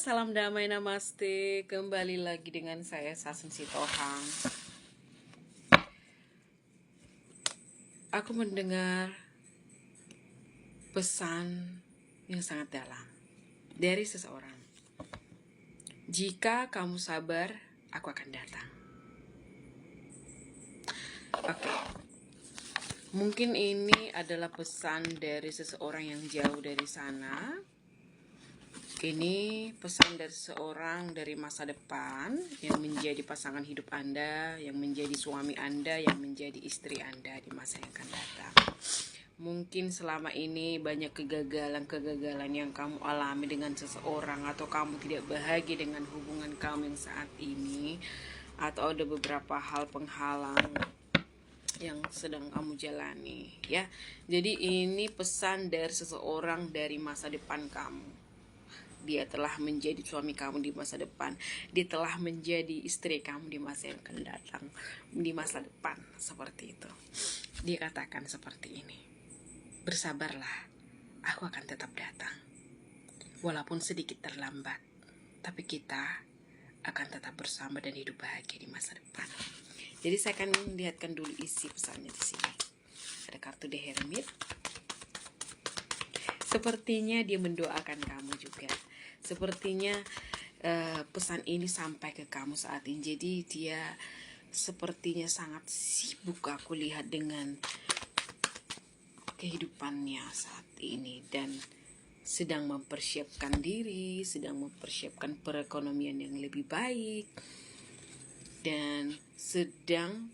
salam damai, namaste. Kembali lagi dengan saya Sasen Sitohang. Aku mendengar pesan yang sangat dalam dari seseorang. Jika kamu sabar, aku akan datang. Oke. Mungkin ini adalah pesan dari seseorang yang jauh dari sana. Ini pesan dari seorang dari masa depan yang menjadi pasangan hidup Anda, yang menjadi suami Anda, yang menjadi istri Anda di masa yang akan datang. Mungkin selama ini banyak kegagalan-kegagalan yang kamu alami dengan seseorang, atau kamu tidak bahagia dengan hubungan kamu yang saat ini, atau ada beberapa hal penghalang yang sedang kamu jalani, ya. Jadi ini pesan dari seseorang dari masa depan kamu. Dia telah menjadi suami kamu di masa depan. Dia telah menjadi istri kamu di masa yang akan datang, di masa depan, seperti itu. Dia katakan seperti ini: bersabarlah, aku akan tetap datang. Walaupun sedikit terlambat, tapi kita akan tetap bersama dan hidup bahagia di masa depan. Jadi saya akan lihatkan dulu isi pesannya di sini. Ada kartu The Hermit. Sepertinya dia mendoakan kamu juga. Sepertinya pesan ini sampai ke kamu saat ini. Jadi dia sepertinya sangat sibuk, aku lihat, dengan kehidupannya saat ini, dan sedang mempersiapkan diri, sedang mempersiapkan perekonomian yang lebih baik, dan sedang,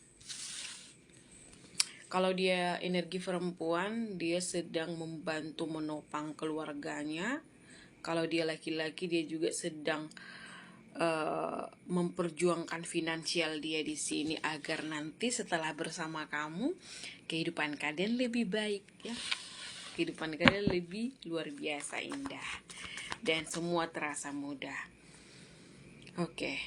kalau dia energi perempuan, dia sedang membantu menopang keluarganya. Kalau dia laki-laki, dia juga sedang memperjuangkan finansial dia di sini agar nanti setelah bersama kamu, kehidupan kalian lebih baik, ya. Kehidupan kalian lebih luar biasa indah dan semua terasa mudah. Oke.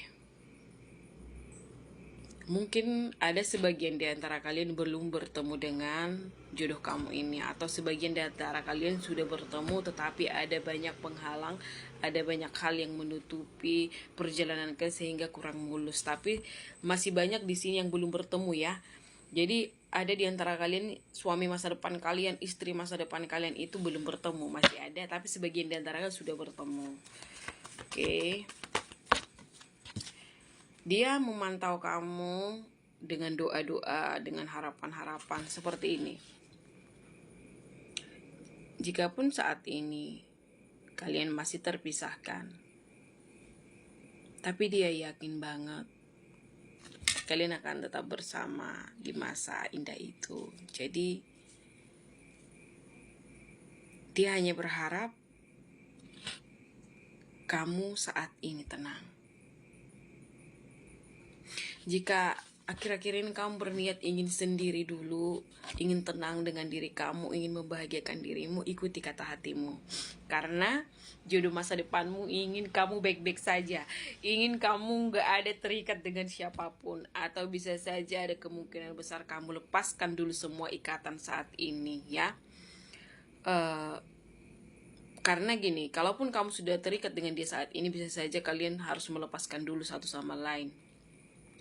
Mungkin ada sebagian di antara kalian belum bertemu dengan jodoh kamu ini, atau sebagian di antara kalian sudah bertemu tetapi ada banyak penghalang, ada banyak hal yang menutupi perjalanan kalian sehingga kurang mulus. Tapi masih banyak di sini yang belum bertemu, ya. Jadi ada di antara kalian, suami masa depan kalian, istri masa depan kalian itu belum bertemu, masih ada, tapi sebagian di antara kalian sudah bertemu. Oke. Dia memantau kamu dengan doa-doa, dengan harapan-harapan seperti ini. Jikapun saat ini kalian masih terpisahkan, tapi dia yakin banget kalian akan tetap bersama di masa indah itu. Jadi dia hanya berharap kamu saat ini tenang. Jika akhir-akhir ini kamu berniat ingin sendiri dulu, ingin tenang dengan diri kamu, ingin membahagiakan dirimu, ikuti kata hatimu. Karena jodoh masa depanmu ingin kamu baik-baik saja, ingin kamu gak ada terikat dengan siapapun, atau bisa saja ada kemungkinan besar kamu lepaskan dulu semua ikatan saat ini, ya. Karena gini, kalaupun kamu sudah terikat dengan dia saat ini, bisa saja kalian harus melepaskan dulu satu sama lain,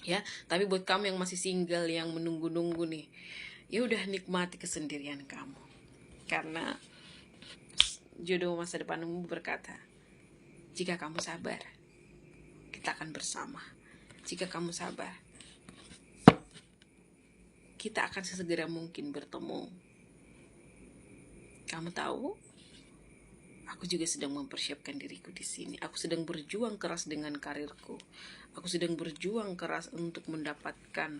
ya. Tapi buat kamu yang masih single, yang menunggu-nunggu nih, ya udah, nikmati kesendirian kamu. Karena jodoh masa depanmu berkata, jika kamu sabar, kita akan bersama. Jika kamu sabar, kita akan sesegera mungkin bertemu. Kamu tahu, aku juga sedang mempersiapkan diriku di sini. Aku sedang berjuang keras dengan karirku. Aku sedang berjuang keras untuk mendapatkan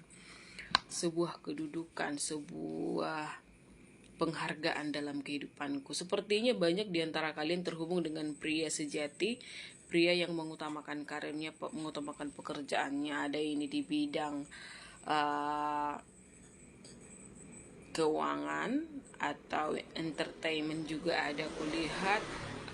sebuah kedudukan, sebuah penghargaan dalam kehidupanku. Sepertinya banyak di antara kalian terhubung dengan pria sejati, pria yang mengutamakan karirnya, mengutamakan pekerjaannya. Ada ini di bidang keuangan atau entertainment juga ada, kulihat,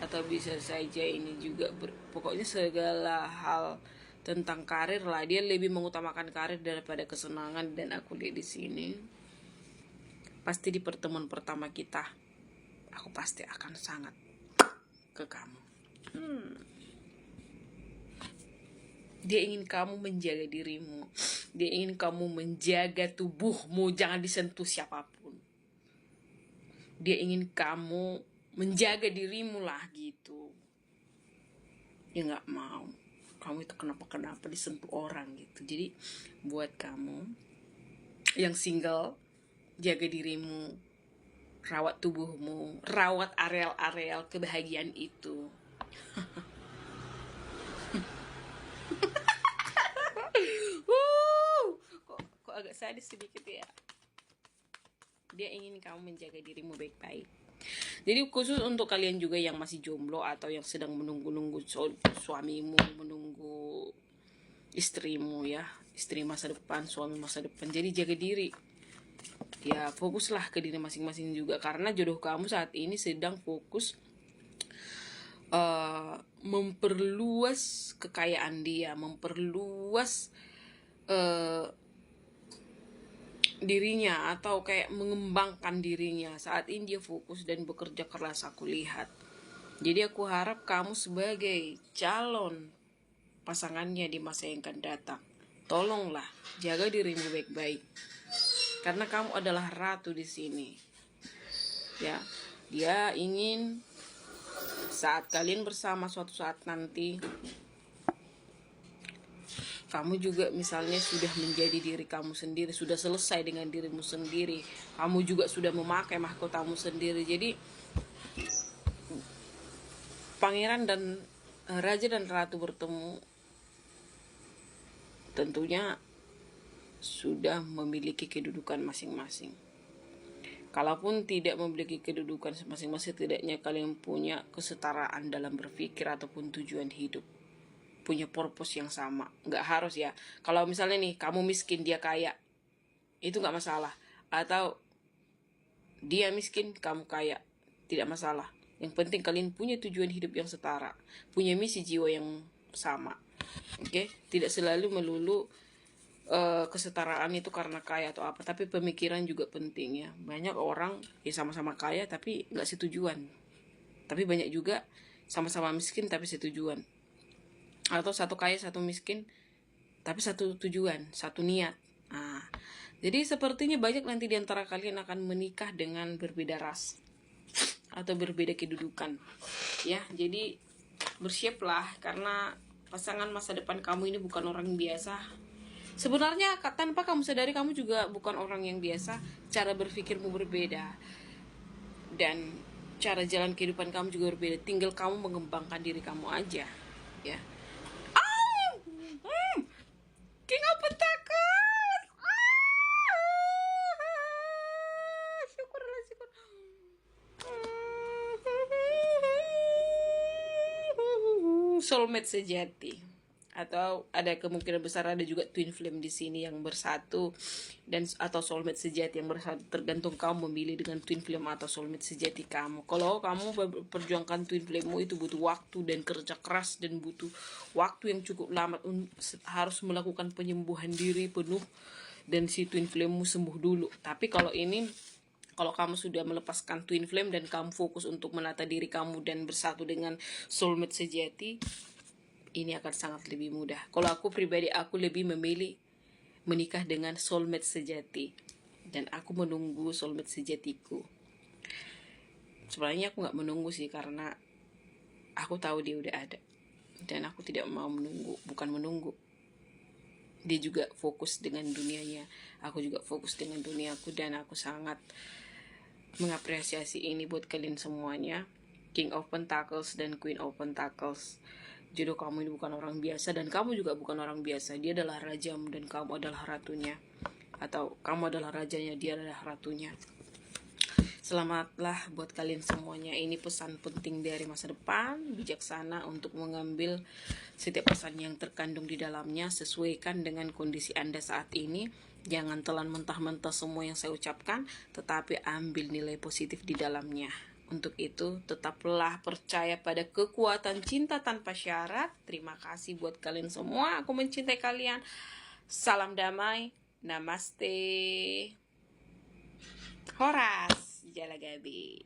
atau bisa saja ini juga pokoknya segala hal tentang karir lah. Dia lebih mengutamakan karir daripada kesenangan, dan aku lihat di sini pasti di pertemuan pertama kita aku pasti akan sangat ke kamu. Dia ingin kamu menjaga dirimu. Dia ingin kamu menjaga tubuhmu, jangan disentuh siapapun. Dia ingin kamu menjaga dirimu lah gitu. Dia gak mau kamu itu kenapa-kenapa disentuh orang gitu. Jadi buat kamu yang single, jaga dirimu, rawat tubuhmu, rawat areal-areal kebahagiaan itu. Kok agak sadis sedikit ya. Dia ingin kamu menjaga dirimu baik-baik. Jadi khusus untuk kalian juga yang masih jomblo atau yang sedang menunggu-nunggu suamimu, menunggu istrimu ya, istri masa depan, suami masa depan. Jadi jaga diri. Ya fokuslah ke diri masing-masing juga, karena jodoh kamu saat ini sedang fokus memperluas kekayaan dia, memperluas dirinya, atau kayak mengembangkan dirinya. Saat ini dia fokus dan bekerja keras, aku lihat. Jadi aku harap kamu sebagai calon pasangannya di masa yang akan datang, tolonglah jaga dirimu baik-baik, karena kamu adalah ratu di sini. Ya, dia ingin saat kalian bersama suatu saat nanti, kamu juga misalnya sudah menjadi diri kamu sendiri, sudah selesai dengan dirimu sendiri, kamu juga sudah memakai mahkotamu sendiri. Jadi pangeran dan raja dan ratu bertemu, tentunya sudah memiliki kedudukan masing-masing. Kalaupun tidak memiliki kedudukan masing-masing, setidaknya kalian punya kesetaraan dalam berpikir ataupun tujuan hidup, punya purpose yang sama. Nggak harus ya, kalau misalnya nih kamu miskin dia kaya, itu nggak masalah. Atau dia miskin kamu kaya, tidak masalah. Yang penting kalian punya tujuan hidup yang setara, punya misi jiwa yang sama. Oke? Tidak selalu melulu kesetaraan itu karena kaya atau apa, tapi pemikiran juga penting ya. Banyak orang ya sama-sama kaya tapi nggak setujuan, tapi banyak juga sama-sama miskin tapi setujuan, atau satu kaya satu miskin tapi satu tujuan, satu niat. Nah, jadi sepertinya banyak nanti di antara kalian akan menikah dengan berbeda ras atau berbeda kedudukan ya. Jadi bersiaplah, karena pasangan masa depan kamu ini bukan orang biasa. Sebenarnya tanpa kamu sadari, kamu juga bukan orang yang biasa. Cara berpikirmu berbeda, dan cara jalan kehidupan kamu juga berbeda. Tinggal kamu mengembangkan diri kamu aja ya. King of Pentacles. Syukurlah, syukur. Soulmate sejati, atau ada kemungkinan besar ada juga twin flame di sini yang bersatu, dan atau soulmate sejati yang bersatu. Tergantung kamu memilih dengan twin flame atau soulmate sejati kamu. Kalau kamu perjuangkan twin flame-mu, itu butuh waktu dan kerja keras, dan butuh waktu yang cukup lama, harus melakukan penyembuhan diri penuh, dan si twin flame-mu sembuh dulu. Tapi kalau ini, kalau kamu sudah melepaskan twin flame dan kamu fokus untuk menata diri kamu dan bersatu dengan soulmate sejati, ini akan sangat lebih mudah. Kalau aku pribadi, aku lebih memilih menikah dengan soulmate sejati, dan aku menunggu soulmate sejatiku. Sebenarnya aku gak menunggu sih, karena aku tahu dia udah ada, dan aku tidak mau menunggu. Bukan menunggu, dia juga fokus dengan dunianya, aku juga fokus dengan duniaku, dan aku sangat mengapresiasi ini buat kalian semuanya. King of Pentacles dan Queen of Pentacles, jodoh kamu ini bukan orang biasa, dan kamu juga bukan orang biasa. Dia adalah rajamu dan kamu adalah ratunya, atau kamu adalah rajanya, dia adalah ratunya. Selamatlah buat kalian semuanya. Ini pesan penting dari masa depan, bijaksana untuk mengambil setiap pesan yang terkandung di dalamnya, sesuaikan dengan kondisi Anda saat ini. Jangan telan mentah-mentah semua yang saya ucapkan, tetapi ambil nilai positif di dalamnya. Untuk itu, tetaplah percaya pada kekuatan cinta tanpa syarat. Terima kasih buat kalian semua. Aku mencintai kalian. Salam damai. Namaste. Horas. Jalagabi.